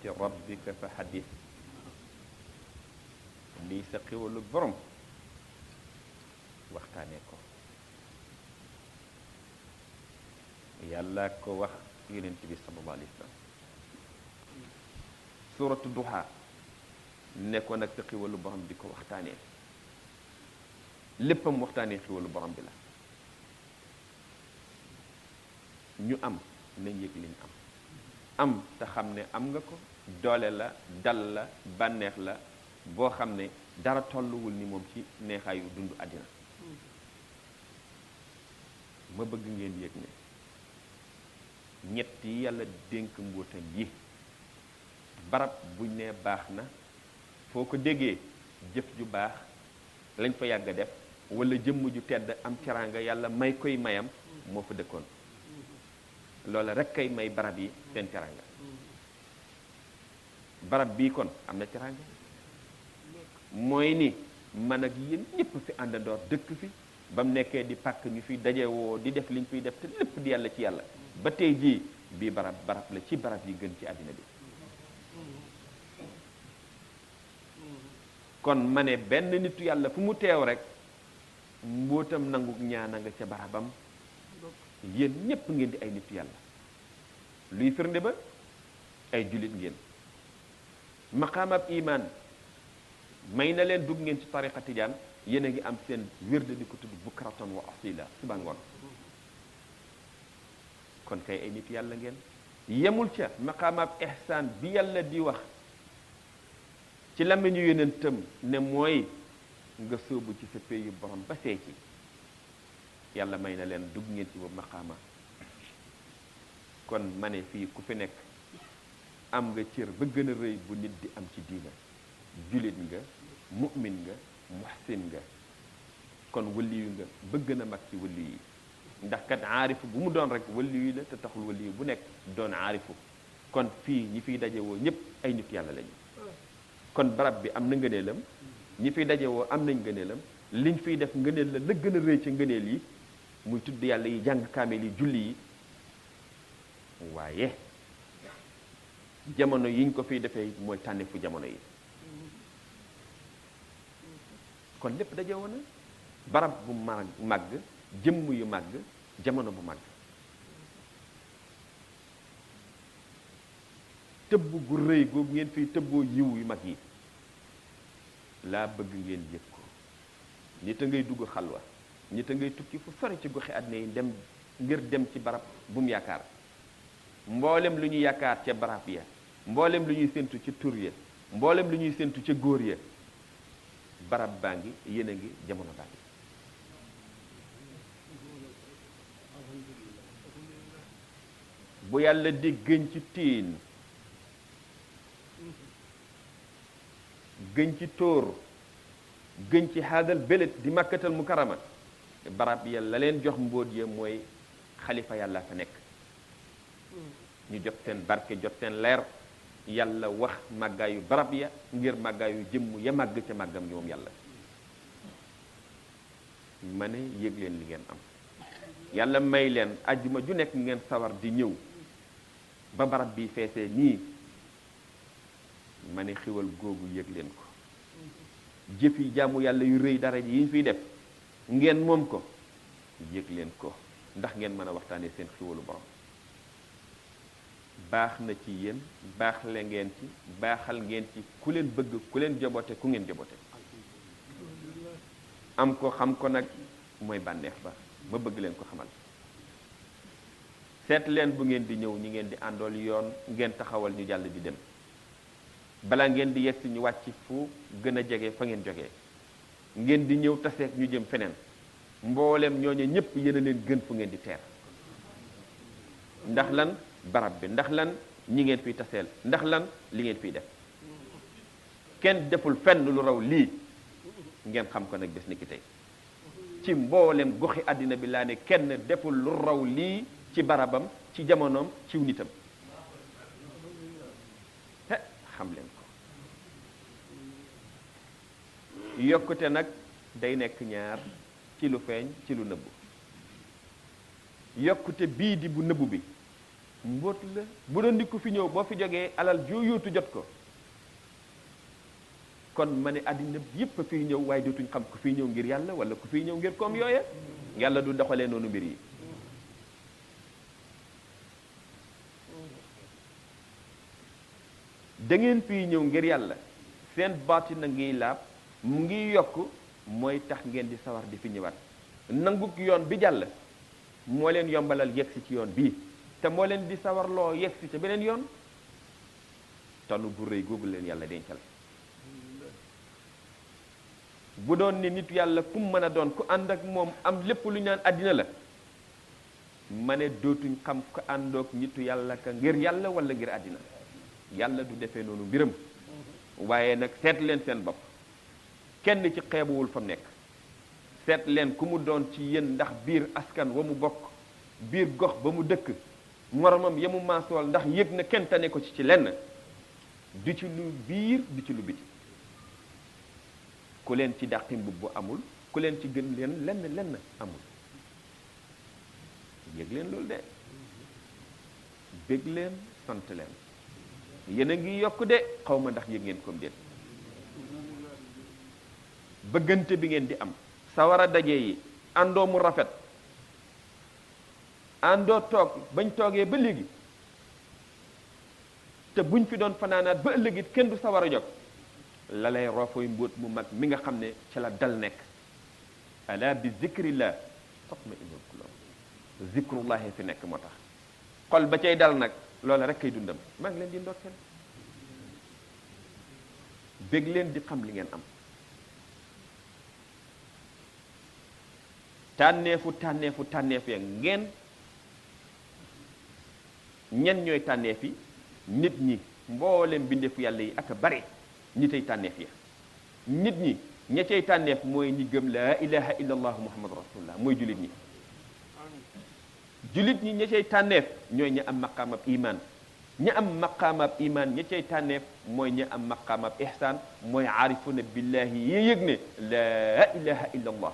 ni'mati rabbika fa haddith lii sa xéwalu borom waxtaanee ko yàlla ko wax yonent bi sallallahu alayhi wa sallam suratu duha ne ko nag sa xéwalu borom di ko waxtaanee léppam waxtaanee xéwalu borom bi la ñu am nañ yëg liñ am te xam ne am nga ko doole la dal la bànneex la boo xam ne dara tolluwul ni moom ci neexaayu dund àddina ma bëgg ngeen yëg ne ñett yi yàlla dénk mbóotam yi barab buñ ne baax na foo ko déggee jëf ju baax lañ fa yàgg a def wala jëmm ju tedd am teraanga yàlla may koy mayam moo fa dëkkoon loola rek kay may barab yi seen teraanga barab bii kon am na teraanga mooy ni man ak yéen ñëpp fi àndandoor dëkk fi ba mu nekkee di pàkk ñu fi dajewoo di def liñ fiy def te lépp di yàlla ci yàlla ba tey jii bii barab la ci barab yi gën ci àddina bi kon ma ne benn nitu yàlla fu mu teew rek mbootam nangu ñaana nga ca barabam yéen ñépp ngeen di ay nitu yàlla luy firnde ba ay jullit ngeen maqaamab iman may na leen dugg ngeen ci tariqa tijaan yéen a ngi am seen wérde di ko tudd bukratan wa asila suba ngoon kon kay ay nitu yàlla ngeen yemul ca maqaamab ihsaan bi yàlla di wax ci làmmiñu yonentam ne mooy nga sóobu ci sa péyu borom ba see ci yàlla may na leen dugg ngeen ci boobu maqaama kon ma ne fii ku fi nekk am nga cër ba gën a rëy bu nit di am ci diina julit nga mu'min nga muhsin nga kon waliyu nga ba gën a mag ci waliyu yi ndax kat aarifu bu mu doon rek waliyu la te taxul waliyu bu nekk doon aarifu kon fii ñi fiy dajewoo ñëpp ay nit yàlla lañu kon barab bi am na ngëneelam ñi fiy dajewoo am nañ ngëneelam liñ fiy def ngëneel la gën a rëy ci ngëneel yi muy tudd yàlla yi jàng kaamel yi julli yi waaye jamono yiñ ko fiy defee mooy tànneefu jamono yi kon lépp dajewoo na barab bu màgg jëmm yu màgg jamono bu màgg tëbb gu rëy googu ngeen fiy tëbboo yiw yu mag yi laa bëgg ngeen yëg ko nit a ngay dugg xalwa nit a ngay tukki fu sori ci goxi àddina yi dem ngir dem ci barab bu mu yaakaar mboolem lu ñu yaakaar ca barab ya mboolem lu ñuy séntu ca tur ya mboolem lu ñuy séntu ca góor ya barab baa ngi yéen a ngi jamono baa ngi bu yàlla di gën ci tiin gën ci tóor gën ci haadal belet di makkatal mukarrama barab ya la leen jox mbóot ya mooy xalifa yàlla fa nekk ñu jot seen barke jot seen leer yàlla wax màggaayu barab ya ngir màggaayu jëmm ya màgg ca màggam gi moom yàlla ma ne yëg leen li ngeen am yàlla may leen ajjuma ju nekk ngeen sawar di ñëw ba barab bi feesee nii ma ne xiwal googu yëg leen ko jëf yi jaamu yàlla yu rëy dara ji yi ñu fiy def ngeen moom ko yëg leen ko ndax ngeen mën a waxtaanee seen xiwalu borom baax na ci yéen baaxle ngeen ci baaxal ngeen ci ku leen bëgg ku leen jobote ku ngeen jobote am ko xam ko nag mooy bànneex ba ma bëgg leen ko xamal seet leen bu ngeen di ñëw ñi ngeen di àndool yoon ngeen taxawal ñu jàll di dem bala ngeen di yegsi ñu wàcc fu gën a jege fa ngeen jógee ngeen di ñëw taseeg ñu jëm feneen mboolem ñooñu ñëpp yéen a leen gën fu ngeen di teer ndax lan barab bi ndax lan ñi ngeen fiy taseel ndax lan li ngeen fiy def kenn deful fenn lu raw lii ngeen xam ko nag bés ni ki tey ci mboolem goxi àddina bi laa ne kenn deful lu raw lii ci barabam ci jamonoom ciw nitam xam leen ko yokkute nag day nekk ñaar ci lu feeñ ci lu nëbbu yokkute bii di bu nëbbu bi mbóot la bu doon nit ku fi ñëw boo fi jógee alal joo yóotu jot ko kon ma ne àddina yépp a fiy ñëw waaye dootuñ xam ku fiy ñëw ngir yàlla wala ku fiy ñëw ngir koom yooya yàlla du doxalee noonu mbir yi da ngeen fiy ñëw ngir yàlla seen baati na ngiy laab mu ngi yokk mooy tax ngeen di sawar di fi ñëwaat nanguk yoon bi jàll moo leen yombalal yegsi ci yoon bii te moo leen di sawarloo yegsi ca beneen yoon tanu bu rëy googu leen yàlla dencal bu doon ne nit yàlla ku mën a doon ku ànd ak moom am lépp lu ñaan àddina la ma ne dootuñ xam ko àndoog nitu yàlla ka ngir yàlla wala ngir àddina yàlla du defee noonu mbiram waaye nag seet leen seen bopp kenn ci xeebuwul fa mu nekk seet leen ku mu doon ci yéen ndax biir askan wa mu bokk biir gox ba mu dëkk moromam ya mu maasool ndax yëg na kenn tane ko ci lenn du ci lu biir du ci lu biti ku leen ci dàqi mbubb amul ku leen ci gën leen lenn amul yëg leen loolu de bég leen sant leen yéen a ngi yokk de xaw ma ndax yëg ngeen comme déet bëggante bi ngeen di am sawara daje yi àndoo mu rafet àndoo toog bañ toogee ba léegi te buñ fi doon fanaanaat ba ëllëgit kenn du sawara jog la lay roofooy mbóot mu mag mi nga xam ne ca la dal nekk ala bi zikrillah tatma'innul qulub zikrullahi fi nekk moo tax xol ba cay dal nag loola rek kay dundam maa ngi leen di ndokkeel bég leen di xam li ngeen am tànneefu ya ngeen ñen ñooy tànneef yi nit ñi mboolem bindeefu yàlla yi ak a bare ñi tey tànneef ya nit ñi ña cay tànneef mooy ñi gëm laa ilaha illa allah muhammadu rasulullah mooy julit ñi julit ñi ña cay tànneef ñooy ña am maqaamab iman ña am maqaamab iman ña cay tànneef mooy ña am maqaamab ihsaan mooy aarifuna billahi yi yëg ne laa ilaha illa allah